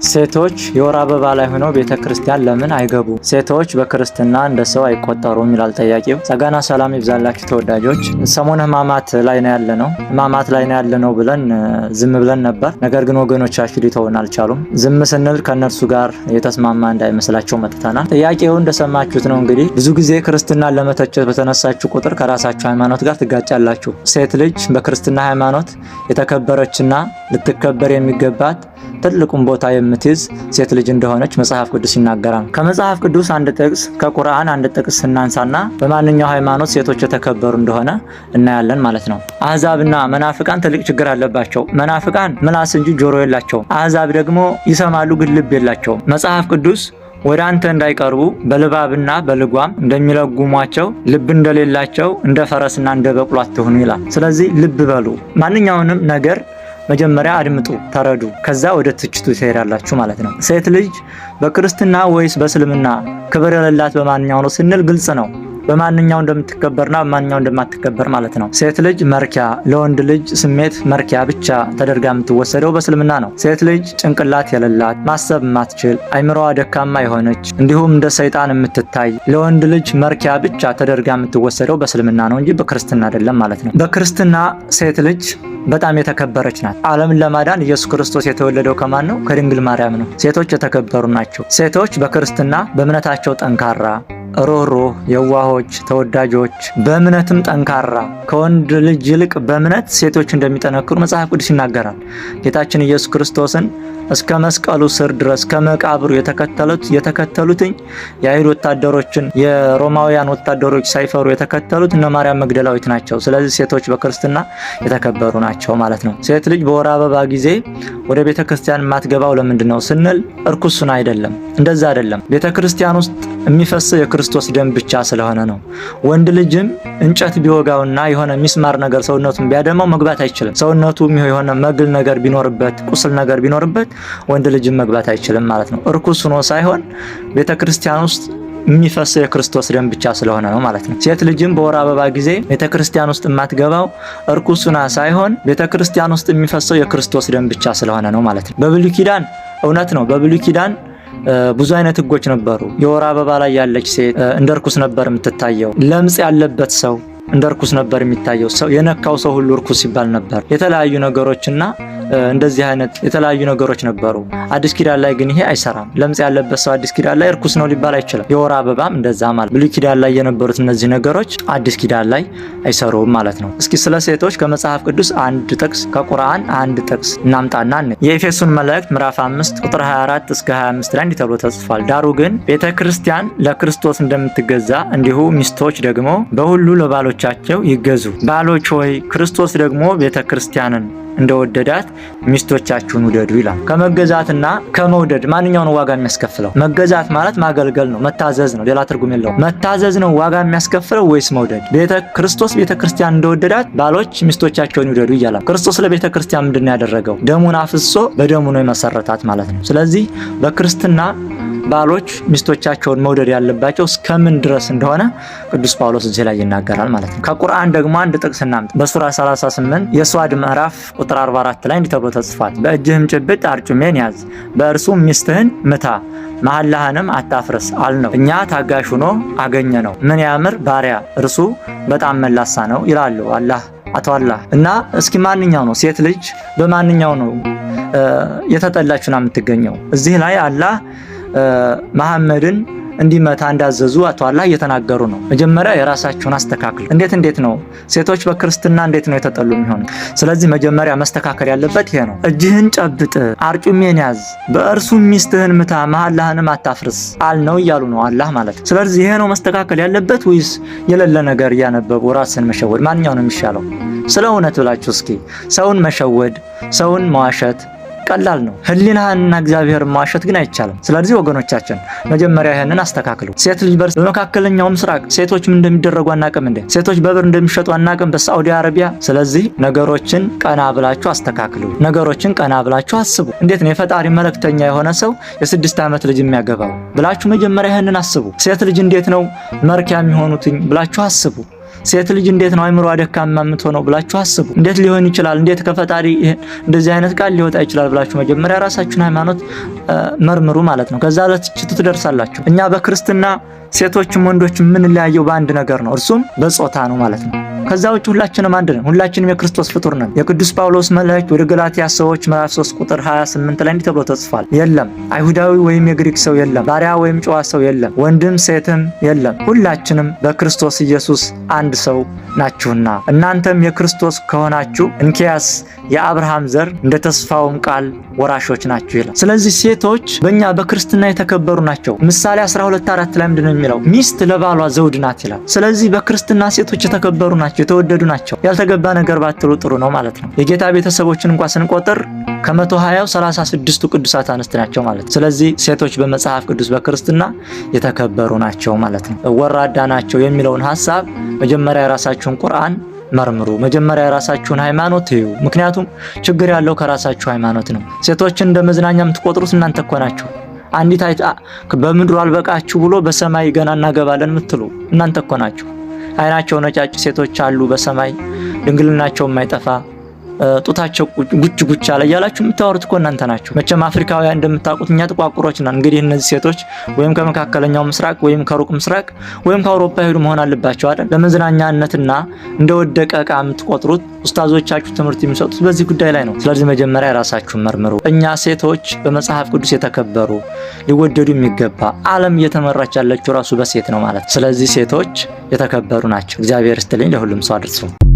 ሴቶች የወር አበባ ላይ ሆነው ቤተክርስቲያን ለምን አይገቡ? ሴቶች በክርስትና እንደ ሰው አይቆጠሩም ይላል ጠያቂው። ጸጋና ሰላም ይብዛላችሁ ተወዳጆች። ሰሞነ ሕማማት ላይ ነው ያለነው ብለን ዝም ብለን ነበር። ነገር ግን ወገኖቻችን ሊተውን አልቻሉም። ዝም ስንል ከነርሱ ጋር የተስማማ እንዳይመስላቸው መጥተናል። ጥያቄው እንደሰማችሁት ነው። እንግዲህ ብዙ ጊዜ ክርስትናን ለመተቸት በተነሳችሁ ቁጥር ከራሳችሁ ሃይማኖት ጋር ትጋጫላችሁ። ሴት ልጅ በክርስትና ሃይማኖት የተከበረችና ልትከበር የሚገባት ትልቁን ቦታ የምትይዝ ሴት ልጅ እንደሆነች መጽሐፍ ቅዱስ ይናገራል። ከመጽሐፍ ቅዱስ አንድ ጥቅስ ከቁርአን አንድ ጥቅስ እናንሳና በማንኛው ሃይማኖት ሴቶች የተከበሩ እንደሆነ እናያለን ማለት ነው። አህዛብና መናፍቃን ትልቅ ችግር አለባቸው። መናፍቃን ምላስ እንጂ ጆሮ የላቸውም። አህዛብ ደግሞ ይሰማሉ ግን ልብ የላቸውም። መጽሐፍ ቅዱስ ወደ አንተ እንዳይቀርቡ በልባብና በልጓም እንደሚለጉሟቸው ልብ እንደሌላቸው እንደ ፈረስና እንደ በቅሎ አትሁኑ ይላል። ስለዚህ ልብ በሉ። ማንኛውንም ነገር መጀመሪያ አድምጡ፣ ተረዱ፣ ከዛ ወደ ትችቱ ትሄዳላችሁ ማለት ነው። ሴት ልጅ በክርስትና ወይስ በእስልምና ክብር የሌላት በማንኛው ነው ስንል ግልጽ ነው። በማንኛው እንደምትከበርና በማንኛው እንደማትከበር ማለት ነው። ሴት ልጅ መርኪያ፣ ለወንድ ልጅ ስሜት መርኪያ ብቻ ተደርጋ የምትወሰደው በእስልምና ነው። ሴት ልጅ ጭንቅላት የሌላት፣ ማሰብ የማትችል፣ አይምሮዋ ደካማ የሆነች እንዲሁም እንደ ሰይጣን የምትታይ ለወንድ ልጅ መርኪያ ብቻ ተደርጋ የምትወሰደው በእስልምና ነው እንጂ በክርስትና አይደለም ማለት ነው። በክርስትና ሴት ልጅ በጣም የተከበረች ናት። ዓለምን ለማዳን ኢየሱስ ክርስቶስ የተወለደው ከማን ነው? ከድንግል ማርያም ነው። ሴቶች የተከበሩ ናቸው። ሴቶች በክርስትና በእምነታቸው ጠንካራ፣ ሮህሮህ፣ የዋሆች፣ ተወዳጆች፣ በእምነትም ጠንካራ ከወንድ ልጅ ይልቅ በእምነት ሴቶች እንደሚጠነክሩ መጽሐፍ ቅዱስ ይናገራል። ጌታችን ኢየሱስ ክርስቶስን እስከ መስቀሉ ስር ድረስ ከመቃብሩ የተከተሉትኝ የአይሁድ ወታደሮችን የሮማውያን ወታደሮች ሳይፈሩ የተከተሉት እነ ማርያም መግደላዊት ናቸው። ስለዚህ ሴቶች በክርስትና የተከበሩ ናቸው ማለት ነው። ሴት ልጅ በወር አበባ ጊዜ ወደ ቤተክርስቲያን የማትገባው ለምንድን ነው ስንል እርኩስን አይደለም፣ እንደዛ አይደለም። ቤተክርስቲያን ውስጥ የሚፈሰው የክርስቶስ ደም ብቻ ስለሆነ ነው። ወንድ ልጅም እንጨት ቢወጋውና የሆነ ሚስማር ነገር ሰውነቱን ቢያደማው መግባት አይችልም። ሰውነቱ የሆነ መግል ነገር ቢኖርበት፣ ቁስል ነገር ቢኖርበት ወንድ ልጅም መግባት አይችልም ማለት ነው። እርኩስ ሆኖ ሳይሆን ቤተክርስቲያን ውስጥ የሚፈሰው የክርስቶስ ደም ብቻ ስለሆነ ነው ማለት ነው። ሴት ልጅም በወር አበባ ጊዜ ቤተክርስቲያን ውስጥ የማትገባው እርኩስና ሳይሆን ቤተክርስቲያን ውስጥ የሚፈሰው የክርስቶስ ደም ብቻ ስለሆነ ነው ማለት ነው። በብሉይ ኪዳን እውነት ነው። በብሉይ ኪዳን ብዙ አይነት ህጎች ነበሩ። የወር አበባ ላይ ያለች ሴት እንደ እርኩስ ነበር የምትታየው። ለምጽ ያለበት ሰው እንደ እርኩስ ነበር የሚታየው። ሰው የነካው ሰው ሁሉ እርኩስ ይባል ነበር። የተለያዩ ነገሮችና እንደዚህ አይነት የተለያዩ ነገሮች ነበሩ። አዲስ ኪዳን ላይ ግን ይሄ አይሰራም። ለምጽ ያለበት ሰው አዲስ ኪዳን ላይ እርኩስ ነው ሊባል አይችልም። የወር አበባም እንደዛ ማለት። ብሉይ ኪዳን ላይ የነበሩት እነዚህ ነገሮች አዲስ ኪዳን ላይ አይሰሩም ማለት ነው። እስኪ ስለ ሴቶች ከመጽሐፍ ቅዱስ አንድ ጥቅስ ከቁርአን አንድ ጥቅስ እናምጣና የኤፌሶን መልእክት ምዕራፍ 5 ቁጥር 24 እስከ 25 ላይ እንዲህ ተብሎ ተጽፏል። ዳሩ ግን ቤተክርስቲያን ለክርስቶስ እንደምትገዛ እንዲሁ ሚስቶች ደግሞ በሁሉ ለባሎቻቸው ይገዙ። ባሎች ሆይ ክርስቶስ ደግሞ ቤተክርስቲያንን እንደወደዳት ሚስቶቻችሁን ውደዱ ይላል። ከመገዛትና ከመውደድ ማንኛው ነው ዋጋ የሚያስከፍለው? መገዛት ማለት ማገልገል ነው፣ መታዘዝ ነው። ሌላ ትርጉም የለውም። መታዘዝ ነው ዋጋ የሚያስከፍለው ወይስ መውደድ? ክርስቶስ ቤተክርስቲያን እንደወደዳት ባሎች ሚስቶቻቸውን ይውደዱ ይላል። ክርስቶስ ለቤተክርስቲያን ምንድነው ያደረገው? ደሙን አፍሶ በደሙ ነው የመሰረታት ማለት ነው። ስለዚህ በክርስትና ባሎች ሚስቶቻቸውን መውደድ ያለባቸው እስከምን ድረስ እንደሆነ ቅዱስ ጳውሎስ እዚህ ላይ ይናገራል ማለት ነው። ከቁርአን ደግሞ አንድ ጥቅስ እናምጥ። በሱራ 38 የሷድ ምዕራፍ ቁጥር 44 ላይ እንዲህ ተብሎ ተጽፏል። በእጅህም ጭብጥ አርጩሜን ያዝ፣ በእርሱም ሚስትህን ምታ፣ መሐላህንም አታፍርስ አልነው። እኛ ታጋሽ ሆኖ አገኘ ነው። ምን ያምር ባሪያ፣ እርሱ በጣም መላሳ ነው ይላሉ አቶ አላህ። እና እስኪ ማንኛው ነው ሴት ልጅ በማንኛው ነው የተጠላችና የምትገኘው? እዚህ ላይ አላህ መሐመድን እንዲመታ እንዳዘዙ አቶ አላህ እየተናገሩ ነው። መጀመሪያ የራሳቸውን አስተካክሉ። እንዴት ነው ሴቶች በክርስትና እንዴት ነው የተጠሉ የሚሆኑ? ስለዚህ መጀመሪያ መስተካከል ያለበት ይሄ ነው። እጅህን ጨብጥ አርጩሜን ያዝ፣ በእርሱም ሚስትህን ምታ፣ መሐላህንም አታፍርስ አልነው እያሉ ነው አላህ ማለት። ስለዚህ ይሄ ነው መስተካከል ያለበት ወይስ የሌለ ነገር እያነበቡ ራስን መሸወድ? ማንኛው ነው የሚሻለው? ስለ እውነት ብላችሁ እስኪ ሰውን መሸወድ፣ ሰውን መዋሸት ቀላል ነው። ህሊናህንና እግዚአብሔርን ማዋሸት ግን አይቻልም። ስለዚህ ወገኖቻችን መጀመሪያ ይሄንን አስተካክሉ። ሴት ልጅ በመካከለኛው ምስራቅ ሴቶች ምን እንደሚደረጉ አናቅም እንዴ? ሴቶች በብር እንደሚሸጡ አናቅም በሳዑዲ አረቢያ? ስለዚህ ነገሮችን ቀና ብላችሁ አስተካክሉ። ነገሮችን ቀና ብላችሁ አስቡ። እንዴት ነው የፈጣሪ መልእክተኛ የሆነ ሰው የ6 ዓመት ልጅ የሚያገባው ብላችሁ መጀመሪያ ይሄንን አስቡ። ሴት ልጅ እንዴት ነው መርኪያ የሚሆኑትኝ ብላችሁ አስቡ። ሴት ልጅ እንዴት ነው አይምሮ ደካማ የምትሆነው ብላችሁ አስቡ። እንዴት ሊሆን ይችላል? እንዴት ከፈጣሪ እንደዚህ አይነት ቃል ሊወጣ ይችላል ብላችሁ መጀመሪያ ራሳችሁን ሃይማኖት መርምሩ ማለት ነው። ከዛ ለትችቱ ትደርሳላችሁ። እኛ በክርስትና ሴቶችም ወንዶችም የምንለያየው በአንድ ነገር ነው፣ እርሱም በጾታ ነው ማለት ነው። ከዛ ውጭ ሁላችንም አንድ ነን። ሁላችንም የክርስቶስ ፍጡር ነን። የቅዱስ ጳውሎስ መልእክት ወደ ገላትያ ሰዎች ምዕራፍ 3 ቁጥር 28 ላይ እንዲህ ተብሎ ተጽፏል። የለም አይሁዳዊ ወይም የግሪክ ሰው የለም፣ ባሪያ ወይም ጨዋ ሰው የለም፣ ወንድም ሴትም የለም፣ ሁላችንም በክርስቶስ ኢየሱስ አንድ ሰው ናችሁና እናንተም የክርስቶስ ከሆናችሁ እንኪያስ የአብርሃም ዘር እንደ ተስፋውም ቃል ወራሾች ናችሁ ይላል። ስለዚህ ሴቶች በእኛ በክርስትና የተከበሩ ናቸው። ምሳሌ 12:4 ላይ ምንድነው የሚለው? ሚስት ለባሏ ዘውድ ናት ይላል። ስለዚህ በክርስትና ሴቶች የተከበሩ ናቸው፣ የተወደዱ ናቸው። ያልተገባ ነገር ባትሉ ጥሩ ነው ማለት ነው። የጌታ ቤተሰቦችን እንኳን ስንቆጥር ከ120 36ቱ ቅዱሳት አንስት ናቸው ማለት። ስለዚህ ሴቶች በመጽሐፍ ቅዱስ በክርስትና የተከበሩ ናቸው ማለት ነው። ወራዳ ናቸው የሚለውን ሐሳብ መጀመሪያ የራሳችሁን ቁርአን መርምሩ። መጀመሪያ የራሳችሁን ሃይማኖት እዩ። ምክንያቱም ችግር ያለው ከራሳችሁ ሃይማኖት ነው። ሴቶችን እንደ መዝናኛ የምትቆጥሩት እናንተ እኮ ናችሁ። አንዲት በምድሩ አልበቃችሁ ብሎ በሰማይ ገና እናገባለን የምትሉ እናንተ እኮ ናችሁ። አይናቸው ነጫጭ ሴቶች አሉ በሰማይ ድንግልናቸው የማይጠፋ ጡታቸው ጉች ጉች አለ እያላችሁ የምታወሩት እኮ እናንተ ናችሁ። መቼም አፍሪካውያን እንደምታውቁት እኛ ጥቋቁሮች ነን። እንግዲህ እነዚህ ሴቶች ወይም ከመካከለኛው ምስራቅ ወይም ከሩቅ ምስራቅ ወይም ከአውሮፓ ሄዱ መሆን አለባቸው አይደል? ለመዝናኛነትና እንደወደቀ ዕቃ የምትቆጥሩት ኡስታዞቻችሁ ትምህርት የሚሰጡት በዚህ ጉዳይ ላይ ነው። ስለዚህ መጀመሪያ ራሳችሁን መርምሩ። እኛ ሴቶች በመጽሐፍ ቅዱስ የተከበሩ ሊወደዱ የሚገባ ዓለም እየተመራች ያለችው ራሱ በሴት ነው ማለት። ስለዚህ ሴቶች የተከበሩ ናቸው። እግዚአብሔር ይስጥልኝ። ለሁሉም ሰው አድርሱ።